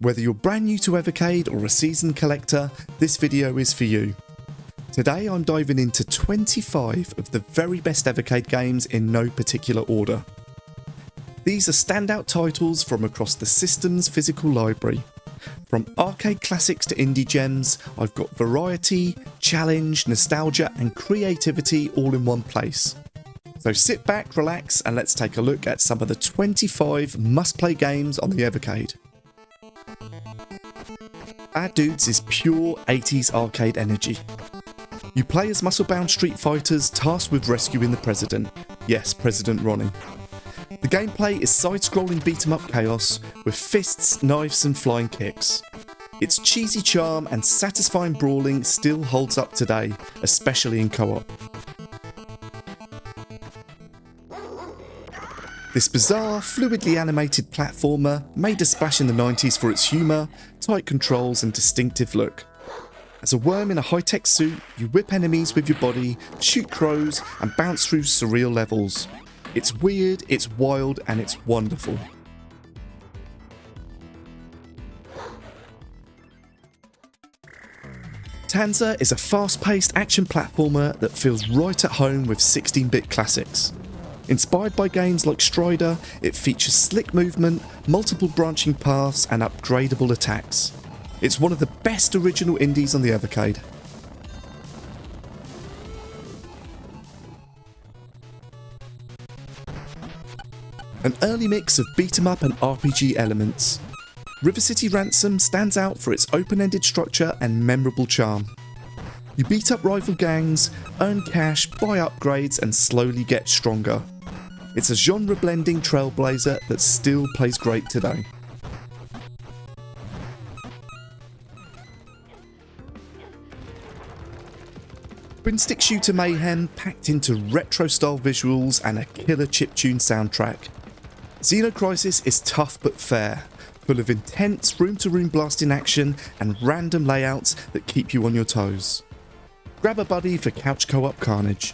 Whether you're brand new to Evercade or a seasoned collector, this video is for you. Today I'm diving into 25 of the very best Evercade games in no particular order. These are standout titles from across the system's physical library. From arcade classics to indie gems, I've got variety, challenge, nostalgia and creativity all in one place. So sit back, relax and let's take a look at some of the 25 must-play games on the Evercade. Bad Dudes is pure 80s arcade energy. You play as muscle-bound street fighters tasked with rescuing the President. Yes, President Ronnie. The gameplay is side-scrolling beat-em-up chaos with fists, knives and flying kicks. Its cheesy charm and satisfying brawling still holds up today, especially in co-op. This bizarre, fluidly animated platformer made a splash in the 90s for its humour, tight controls and distinctive look. As a worm in a high-tech suit, you whip enemies with your body, shoot crows and bounce through surreal levels. It's weird, it's wild and it's wonderful. Tanzer is a fast-paced action platformer that feels right at home with 16-bit classics. Inspired by games like Strider, it features slick movement, multiple branching paths and upgradable attacks. It's one of the best original indies on the Evercade. An early mix of beat-em-up and RPG elements. River City Ransom stands out for its open-ended structure and memorable charm. You beat up rival gangs, earn cash, buy upgrades and slowly get stronger. It's a genre-blending trailblazer that still plays great today. Twin-stick shooter mayhem packed into retro-style visuals and a killer chiptune soundtrack. Xeno Crisis is tough but fair, full of intense room-to-room blasting action and random layouts that keep you on your toes. Grab a buddy for couch co-op carnage.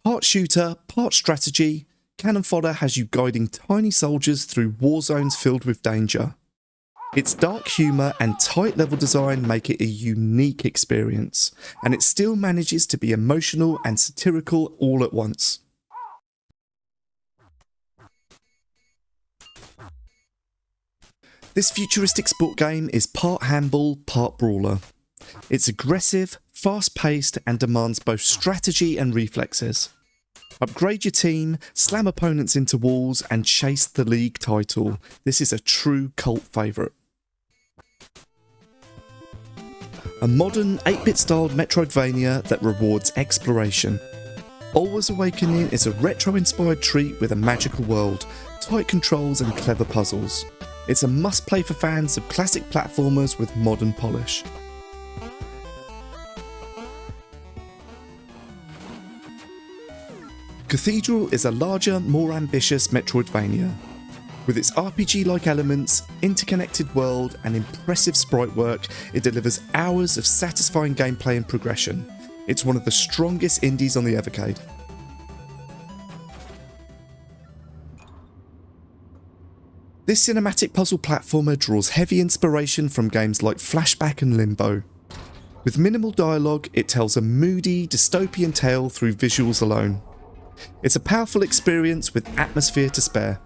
Part shooter, part strategy, Cannon Fodder has you guiding tiny soldiers through war zones filled with danger. Its dark humour and tight level design make it a unique experience, and it still manages to be emotional and satirical all at once. This futuristic sport game is part handball, part brawler. It's aggressive, fast-paced and demands both strategy and reflexes. Upgrade your team, slam opponents into walls and chase the league title. This is a true cult favourite. A modern 8-bit styled Metroidvania that rewards exploration. Alwa's Awakening is a retro-inspired treat with a magical world, tight controls and clever puzzles. It's a must-play for fans of classic platformers with modern polish. Cathedral is a larger, more ambitious Metroidvania. With its RPG-like elements, interconnected world and impressive sprite work, it delivers hours of satisfying gameplay and progression. It's one of the strongest indies on the Evercade. This cinematic puzzle platformer draws heavy inspiration from games like Flashback and Limbo. With minimal dialogue, it tells a moody, dystopian tale through visuals alone. It's a powerful experience with atmosphere to spare.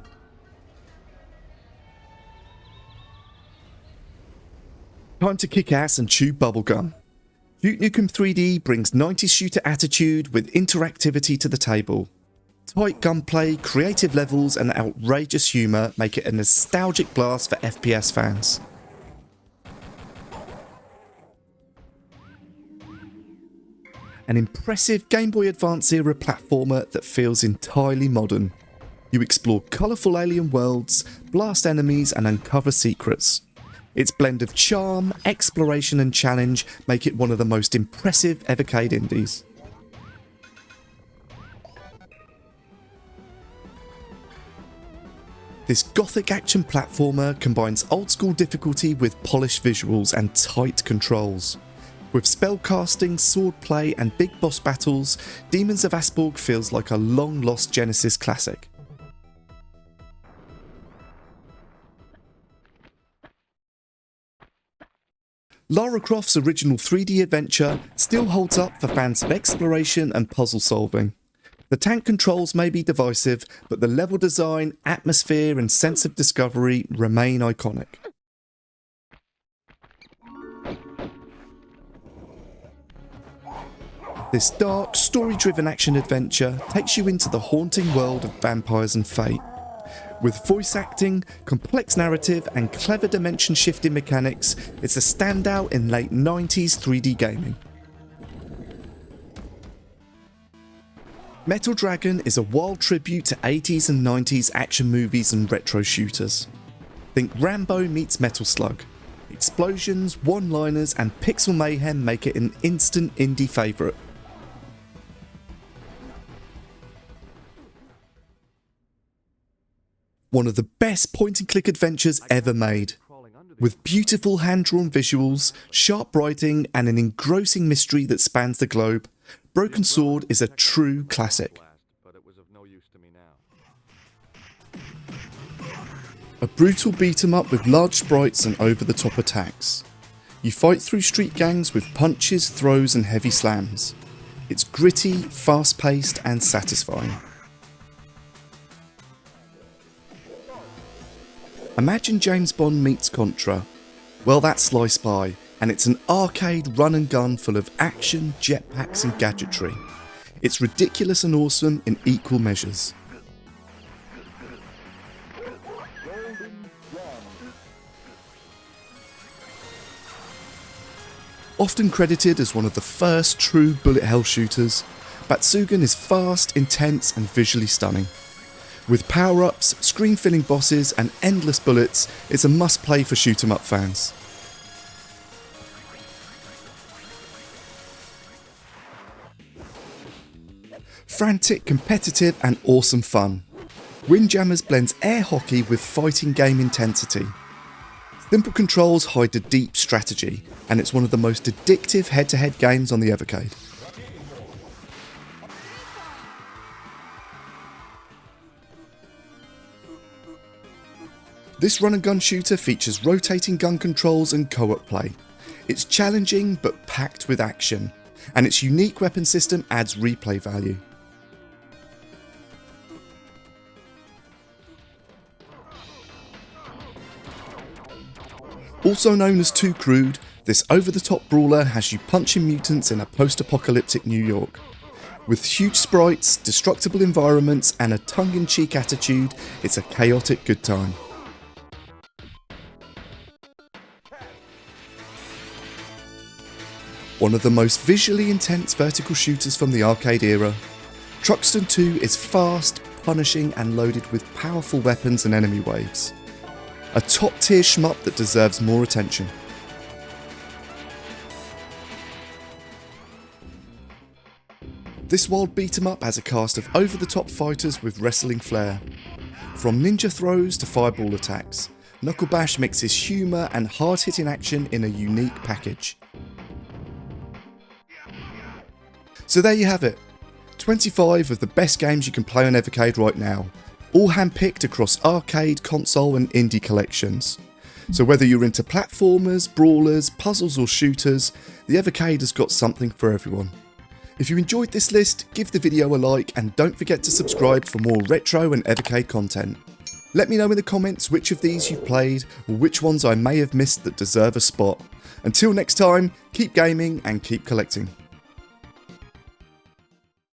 Time to kick ass and chew bubblegum. Duke Nukem 3D brings 90s shooter attitude with interactivity to the table. Tight gunplay, creative levels and outrageous humour make it a nostalgic blast for FPS fans. An impressive Game Boy Advance era platformer that feels entirely modern. You explore colourful alien worlds, blast enemies and uncover secrets. Its blend of charm, exploration and challenge make it one of the most impressive Evercade indies. This gothic action platformer combines old school difficulty with polished visuals and tight controls. With spellcasting, swordplay and big boss battles, Demons of Asteborg feels like a long-lost Genesis classic. Lara Croft's original 3D adventure still holds up for fans of exploration and puzzle solving. The tank controls may be divisive, but the level design, atmosphere and sense of discovery remain iconic. This dark, story-driven action-adventure takes you into the haunting world of vampires and fate. With voice acting, complex narrative and clever dimension-shifting mechanics, it's a standout in late 90s 3D gaming. Metal Dragon is a wild tribute to 80s and 90s action movies and retro shooters. Think Rambo meets Metal Slug. Explosions, one-liners and pixel mayhem make it an instant indie favourite. One of the best point-and-click adventures ever made. With beautiful hand-drawn visuals, sharp writing and an engrossing mystery that spans the globe, Broken Sword is a true classic. A brutal beat-em-up with large sprites and over-the-top attacks. You fight through street gangs with punches, throws and heavy slams. It's gritty, fast-paced and satisfying. Imagine James Bond meets Contra. Well, that's Sly Spy, and it's an arcade run and gun full of action, jetpacks and gadgetry. It's ridiculous and awesome in equal measures. Often credited as one of the first true bullet hell shooters, Batsugun is fast, intense and visually stunning. With power-ups, screen-filling bosses and endless bullets, it's a must-play for shoot-'em-up fans. Frantic, competitive and awesome fun. Windjammers blends air hockey with fighting game intensity. Simple controls hide a deep strategy, and it's one of the most addictive head-to-head games on the Evercade. This run and gun shooter features rotating gun controls and co-op play. It's challenging but packed with action, and its unique weapon system adds replay value. Also known as Too Crude, this over-the-top brawler has you punching mutants in a post-apocalyptic New York. With huge sprites, destructible environments and a tongue-in-cheek attitude, it's a chaotic good time. One of the most visually intense vertical shooters from the arcade era, Truxton 2 is fast, punishing and loaded with powerful weapons and enemy waves. A top tier shmup that deserves more attention. This wild beat 'em up has a cast of over the top fighters with wrestling flair. From ninja throws to fireball attacks, Knuckle Bash mixes humour and hard hitting action in a unique package. So there you have it, 25 of the best games you can play on Evercade right now, all handpicked across arcade, console and indie collections. So whether you're into platformers, brawlers, puzzles or shooters, the Evercade has got something for everyone. If you enjoyed this list, give the video a like and don't forget to subscribe for more retro and Evercade content. Let me know in the comments which of these you've played or which ones I may have missed that deserve a spot. Until next time, keep gaming and keep collecting.